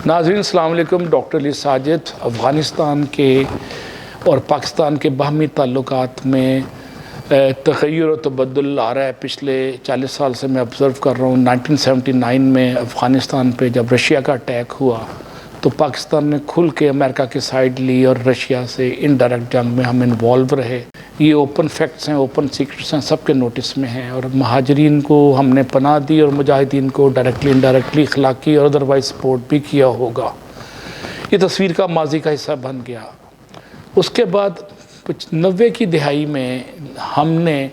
नाज़रीन अस्सलाम वालेकुम। डॉक्टर अली साजिद। अफ़गानिस्तान के और पाकिस्तान के बाहमी ताल्लुकात में तग़य्युर और तबद्दुल आ रहा है। पिछले 40 साल से मैं ऑब्ज़र्व कर रहा हूँ। 1979 में अफ़गानिस्तान पे जब रशिया का अटैक हुआ तो पाकिस्तान ने खुल के अमेरिका की साइड ली और रशिया से इनडायरेक्ट जंग में हम इन्वॉल्व रहे। ये ओपन फैक्ट्स हैं, ओपन सीक्रेट्स हैं, सबके नोटिस में हैं। और महाजरीन को हमने पनाह दी और मुजाहिदीन को डायरेक्टली इनडायरेक्टली अखलाकी और अदरवाइज सपोर्ट भी किया होगा। ये तस्वीर का माजी का हिस्सा बन गया। उसके बाद 90 की दिहाई में हमने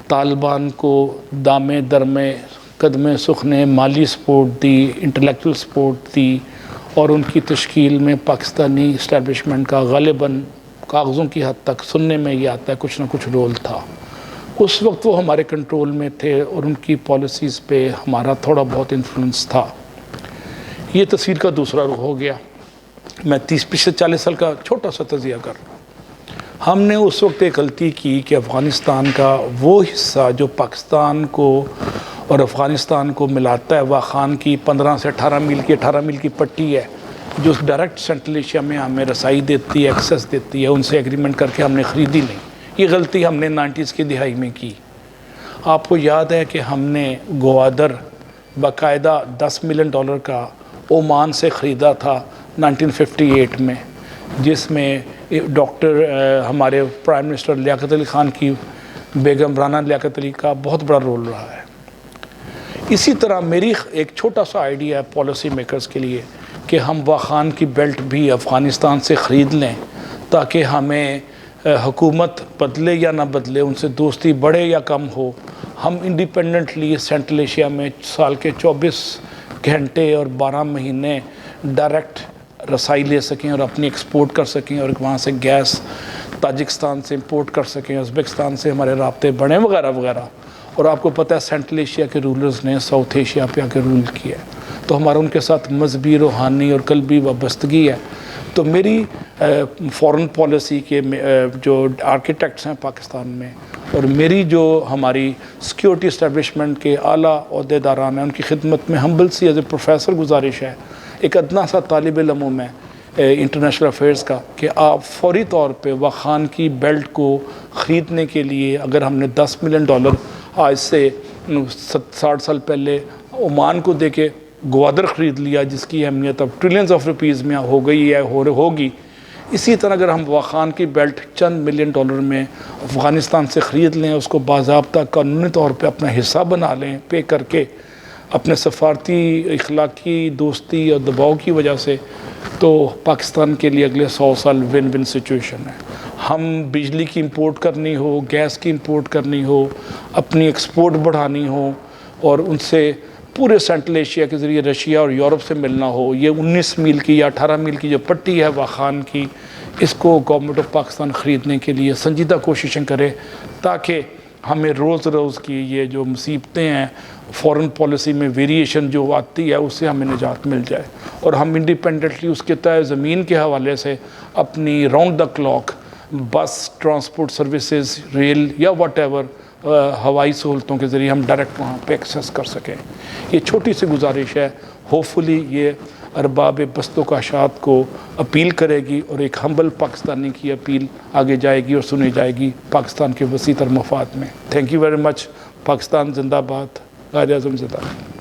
तालिबान को दामे दरमे कदमे सुखने माली सपोर्ट दी, इंटेलेक्चुअल सपोर्ट दी और उनकी तश्कील में पाकिस्तानी इस्टेब्लिशमेंट का ग़ालिबन कागज़ों की हद तक सुनने में ये आता है कुछ ना कुछ रोल था। उस वक्त वो हमारे कंट्रोल में थे और उनकी पॉलिसीज़ पे हमारा थोड़ा बहुत इन्फ्लुएंस था। ये तस्वीर का दूसरा रुख हो गया। मैं पिछले 40 साल का छोटा सा तज़िया कर रहा हूँ। हमने उस वक्त एक गलती की कि अफ़गानिस्तान का वो हिस्सा जो पाकिस्तान को और अफ़गानिस्तान को मिलाता है, वाखान की 15 से 18 मील की पट्टी है जो डायरेक्ट सेंट्रल एशिया में हमें रसाई देती है, एक्सेस देती है, उनसे एग्रीमेंट करके हमने ख़रीदी नहीं। ये गलती हमने 90s की दिहाई में की। आपको याद है कि हमने ग्वादर बाकायदा $10 मिलियन का ओमान से ख़रीदा था 1958 में, जिसमें डॉक्टर हमारे प्राइम मिनिस्टर लियाकत अली ख़ान की बेगम राना लियाकत अली का बहुत बड़ा रोल रहा है। इसी तरह मेरी एक छोटा सा आइडिया है पॉलिसी मेकर्स के लिए कि हम वाखान की बेल्ट भी अफ़गानिस्तान से ख़रीद लें ताकि हमें हुकूमत बदले या ना बदले, उनसे दोस्ती बढ़े या कम हो, हम इंडिपेंडेंटली सेंट्रल एशिया में साल के 24 घंटे और 12 महीने डायरेक्ट रसाई ले सकें और अपनी एक्सपोर्ट कर सकें और वहाँ से गैस ताजिकिस्तान से इंपोर्ट कर सकें, उज़्बेकिस्तान से हमारे राब्ते बढ़ें वगैरह वगैरह। और आपको पता है सेंट्रल एशिया के रूलर्स ने साउथ एशिया पे आके रूल किया है, तो हमारा उनके साथ मजहबी, रूहानी और कल्बी वाबस्तगी है। तो मेरी फ़ॉरेन पॉलिसी के जो आर्किटेक्ट्स हैं पाकिस्तान में और मेरी जो हमारी सिक्योरिटी इस्टेब्लिशमेंट के आला ओहदेदारान हैं उनकी खिदमत में हम्बल सी एज ए प्रोफेसर गुजारिश है, एक अदना सा तालिब इल्म हूँ मैं इंटरनेशनल अफेयर्स का, कि आप फौरी तौर पे वाखान की बेल्ट को ख़रीदने के लिए, अगर हमने $10 मिलियन आज से 60 साल पहले ओमान को दे के ग्वादर ख़रीद लिया जिसकी अहमियत अब ट्रिलियंस ऑफ रुपीज़ में हो गई है होगी, इसी तरह अगर हम वाखान की बेल्ट चंद $1 मिलियन में अफ़गानिस्तान से ख़रीद लें, उसको बाज़ाब्ता कानूनी तौर पे अपना हिस्सा बना लें पे करके अपने सफ़ारती इखलाकी दोस्ती और दबाव की वजह से, तो पाकिस्तान के लिए अगले 100 साल विन विन सिचुएशन है। हम बिजली की इंपोर्ट करनी हो, गैस की इंपोर्ट करनी हो, अपनी एक्सपोर्ट बढ़ानी हो और उनसे पूरे सेंट्रल एशिया के ज़रिए रशिया और यूरोप से मिलना हो, ये 19 मील की या 18 मील की जो पट्टी है वाखान की, इसको गवर्नमेंट ऑफ पाकिस्तान ख़रीदने के लिए संजीदा कोशिशें करे ताकि हमें रोज़ की ये जो मुसीबतें हैं, फ़ॉरेन पॉलिसी में वेरिएशन जो आती है, उससे हमें निजात मिल जाए और हम इंडिपेंडेंटली उसके तय ज़मीन के हवाले से अपनी राउंड द क्लॉक बस ट्रांसपोर्ट सर्विसेज, रेल या व्हाटएवर हवाई सहूलतों के ज़रिए हम डायरेक्ट वहाँ पे एक्सेस कर सकें। ये छोटी सी गुजारिश है, होपफुली ये अरबाब बस्तो काशात को अपील करेगी और एक हम्बल पाकिस्तानी की अपील आगे जाएगी और सुनी जाएगी पाकिस्तान के वसी तर मफाद में। Thank you very much. Pakistan जिंदाबाद, कायद-ए-आज़म जिंदाबाद।